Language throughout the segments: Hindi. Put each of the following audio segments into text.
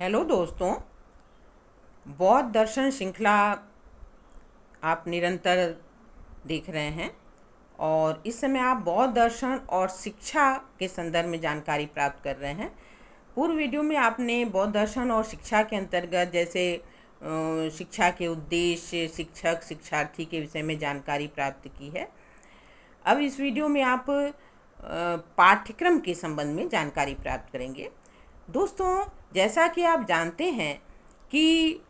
हेलो दोस्तों, बौद्ध दर्शन श्रृंखला आप निरंतर देख रहे हैं और इस समय आप बौद्ध दर्शन और शिक्षा के संदर्भ में जानकारी प्राप्त कर रहे हैं। पूर्व वीडियो में आपने बौद्ध दर्शन और शिक्षा के अंतर्गत जैसे शिक्षा के उद्देश्य, शिक्षक शिक्षार्थी के विषय में जानकारी प्राप्त की है। अब इस वीडियो में आप पाठ्यक्रम के संबंध में जानकारी प्राप्त करेंगे। दोस्तों, जैसा कि आप जानते हैं कि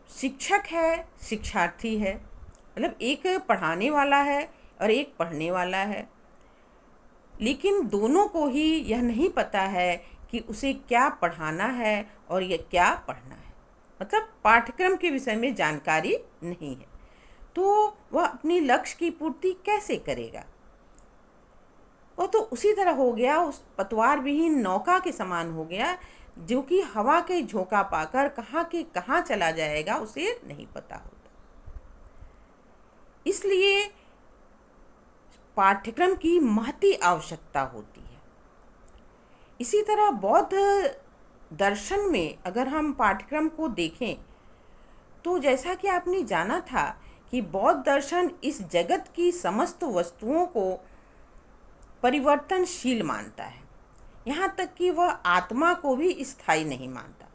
शिक्षक है, शिक्षार्थी है, मतलब एक पढ़ाने वाला है और एक पढ़ने वाला है, लेकिन दोनों को ही यह नहीं पता है कि उसे क्या पढ़ाना है और यह क्या पढ़ना है। मतलब पाठ्यक्रम के विषय में जानकारी नहीं है, तो वह अपनी लक्ष्य की पूर्ति कैसे करेगा। वो तो उसी तरह हो गया, उस पतवार विहीन नौका के समान हो गया जो कि हवा के झोंका पाकर कहाँ के कहाँ चला जाएगा उसे नहीं पता होता। इसलिए पाठ्यक्रम की महती आवश्यकता होती है। इसी तरह बौद्ध दर्शन में अगर हम पाठ्यक्रम को देखें तो जैसा कि आपने जाना था कि बौद्ध दर्शन इस जगत की समस्त वस्तुओं को परिवर्तनशील मानता है, यहाँ तक कि वह आत्मा को भी स्थायी नहीं मानता।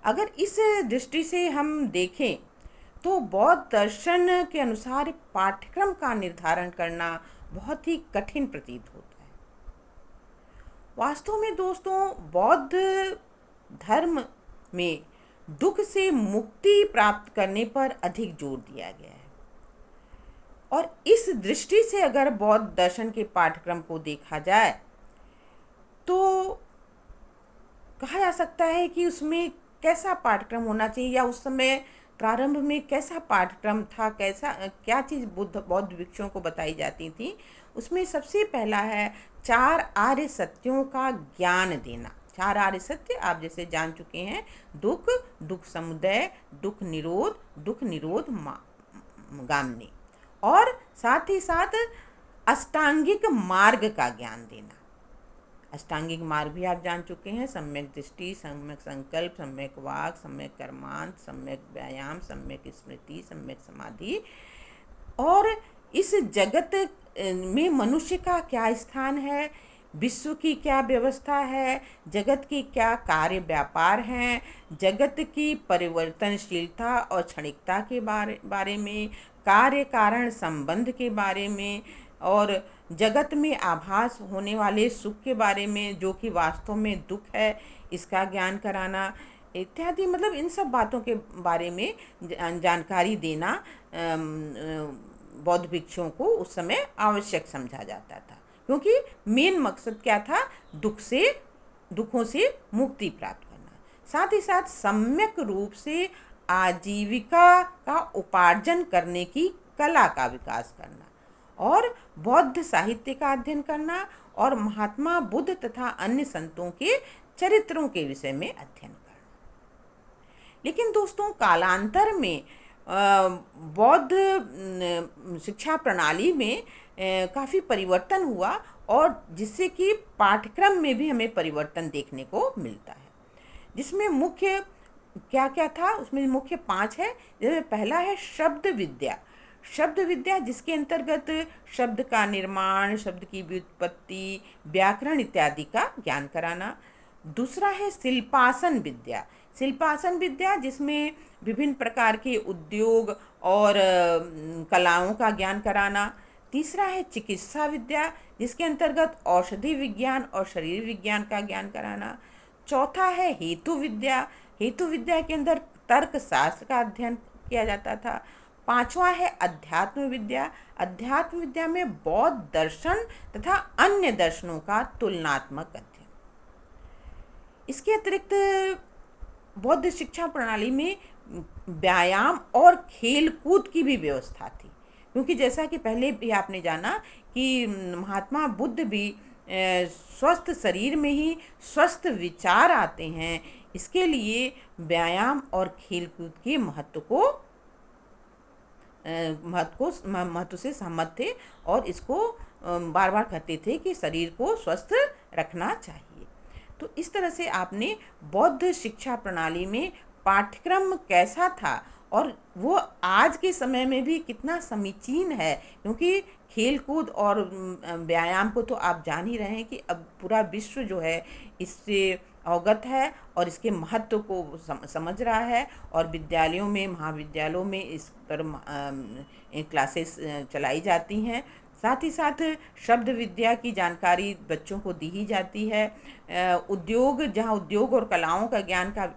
अगर इस दृष्टि से हम देखें तो बौद्ध दर्शन के अनुसार पाठ्यक्रम का निर्धारण करना बहुत ही कठिन प्रतीत होता है। वास्तव में दोस्तों, बौद्ध धर्म में दुख से मुक्ति प्राप्त करने पर अधिक जोर दिया गया है और इस दृष्टि से अगर बौद्ध दर्शन के पाठ्यक्रम को देखा जाए तो कहा जा सकता है कि उसमें कैसा पाठ्यक्रम होना चाहिए या उस समय प्रारंभ में कैसा पाठ्यक्रम था, कैसा क्या चीज़ बौद्ध भिक्षुओं को बताई जाती थी। उसमें सबसे पहला है 4 आर्य सत्यों का ज्ञान देना। 4 आर्य सत्य आप जैसे जान चुके हैं, दुख, दुख समुदय, दुख निरोध गामनी, और साथ ही साथ अष्टांगिक मार्ग का ज्ञान देना। अष्टांगिक मार्ग भी आप जान चुके हैं, सम्यक दृष्टि, सम्यक संकल्प, सम्यक वाक, सम्यक कर्मांत, सम्यक व्यायाम, सम्यक स्मृति, सम्यक समाधि। और इस जगत में मनुष्य का क्या स्थान है, विश्व की क्या व्यवस्था है, जगत की क्या कार्य व्यापार हैं, जगत की परिवर्तनशीलता और क्षणिकता के बारे में, कार्य कारण संबंध के बारे में, और जगत में आभास होने वाले सुख के बारे में जो कि वास्तव में दुख है, इसका ज्ञान कराना इत्यादि। मतलब इन सब बातों के बारे में जानकारी देना बौद्ध भिक्षुओं को उस समय आवश्यक समझा जाता था, क्योंकि मेन मकसद क्या था, दुखों से मुक्ति प्राप्त करना, साथ ही साथ सम्यक रूप से आजीविका का उपार्जन करने की कला का विकास करना, और बौद्ध साहित्य का अध्ययन करना, और महात्मा बुद्ध तथा अन्य संतों के चरित्रों के विषय में अध्ययन करना। लेकिन दोस्तों, कालांतर में बौद्ध शिक्षा प्रणाली में काफ़ी परिवर्तन हुआ, और जिससे कि पाठ्यक्रम में भी हमें परिवर्तन देखने को मिलता है, जिसमें मुख्य क्या क्या था, उसमें मुख्य 5 है। जैसे पहला है शब्द विद्या। शब्द विद्या जिसके अंतर्गत शब्द का निर्माण, शब्द की व्युत्पत्ति, व्याकरण इत्यादि का ज्ञान कराना। दूसरा है शिल्पासन विद्या। शिल्पासन विद्या जिसमें विभिन्न प्रकार के उद्योग और कलाओं का ज्ञान कराना। तीसरा है चिकित्सा विद्या जिसके अंतर्गत औषधि विज्ञान और शरीर विज्ञान का ज्ञान कराना। चौथा है हेतु विद्या। हेतु विद्या के अंदर तर्क शास्त्र का अध्ययन किया जाता था। पांचवा है अध्यात्म विद्या। अध्यात्म विद्या में बौद्ध दर्शन तथा अन्य दर्शनों का तुलनात्मक अध्ययन। इसके अतिरिक्त बौद्ध शिक्षा प्रणाली में व्यायाम और खेल कूद की भी व्यवस्था थी, क्योंकि जैसा कि पहले भी आपने जाना कि महात्मा बुद्ध भी स्वस्थ शरीर में ही स्वस्थ विचार आते हैं। इसके लिए व्यायाम और खेल कूद के महत्व से सहमत थे, और इसको बार बार कहते थे कि शरीर को स्वस्थ रखना चाहिए। तो इस तरह से आपने बौद्ध शिक्षा प्रणाली में पाठ्यक्रम कैसा था और वो आज के समय में भी कितना समीचीन है, क्योंकि खेल कूद और व्यायाम को तो आप जान ही रहे हैं कि अब पूरा विश्व जो है इससे अवगत है और इसके महत्व को समझ रहा है, और विद्यालयों में महाविद्यालयों में इस पर क्लासेस चलाई जाती हैं। साथ ही साथ शब्द विद्या की जानकारी बच्चों को दी ही जाती है। उद्योग, जहाँ उद्योग और कलाओं का ज्ञान का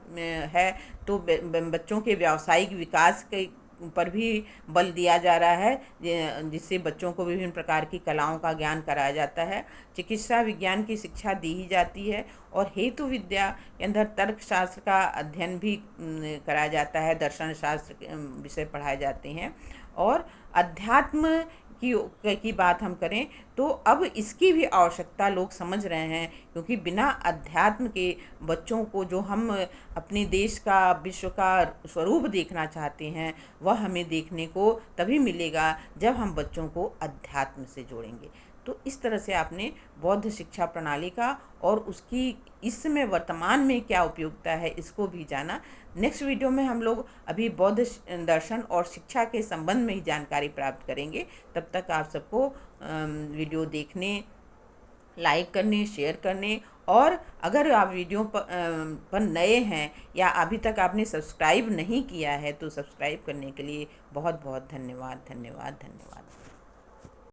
है, तो बच्चों के व्यावसायिक विकास के पर भी बल दिया जा रहा है, जिससे बच्चों को विभिन्न प्रकार की कलाओं का ज्ञान कराया जाता है। चिकित्सा विज्ञान की शिक्षा दी ही जाती है, और हेतु विद्या के अंदर तर्क शास्त्र का अध्ययन भी कराया जाता है, दर्शन शास्त्र के विषय पढ़ाए जाते हैं। और अध्यात्म की बात हम करें तो अब इसकी भी आवश्यकता लोग समझ रहे हैं, क्योंकि बिना अध्यात्म के बच्चों को जो हम अपने देश का, विश्व का स्वरूप देखना चाहते हैं, वह हमें देखने को तभी मिलेगा जब हम बच्चों को अध्यात्म से जोड़ेंगे। तो इस तरह से आपने बौद्ध शिक्षा प्रणाली का और उसकी इस समय वर्तमान में क्या उपयोगिता है इसको भी जाना। नेक्स्ट वीडियो में हम लोग अभी बौद्ध दर्शन और शिक्षा के संबंध में ही जानकारी प्राप्त करेंगे। तब तक आप सबको वीडियो देखने, लाइक करने, शेयर करने, और अगर आप वीडियो पर नए हैं या अभी तक आपने सब्सक्राइब नहीं किया है तो सब्सक्राइब करने के लिए बहुत बहुत धन्यवाद धन्यवाद धन्यवाद।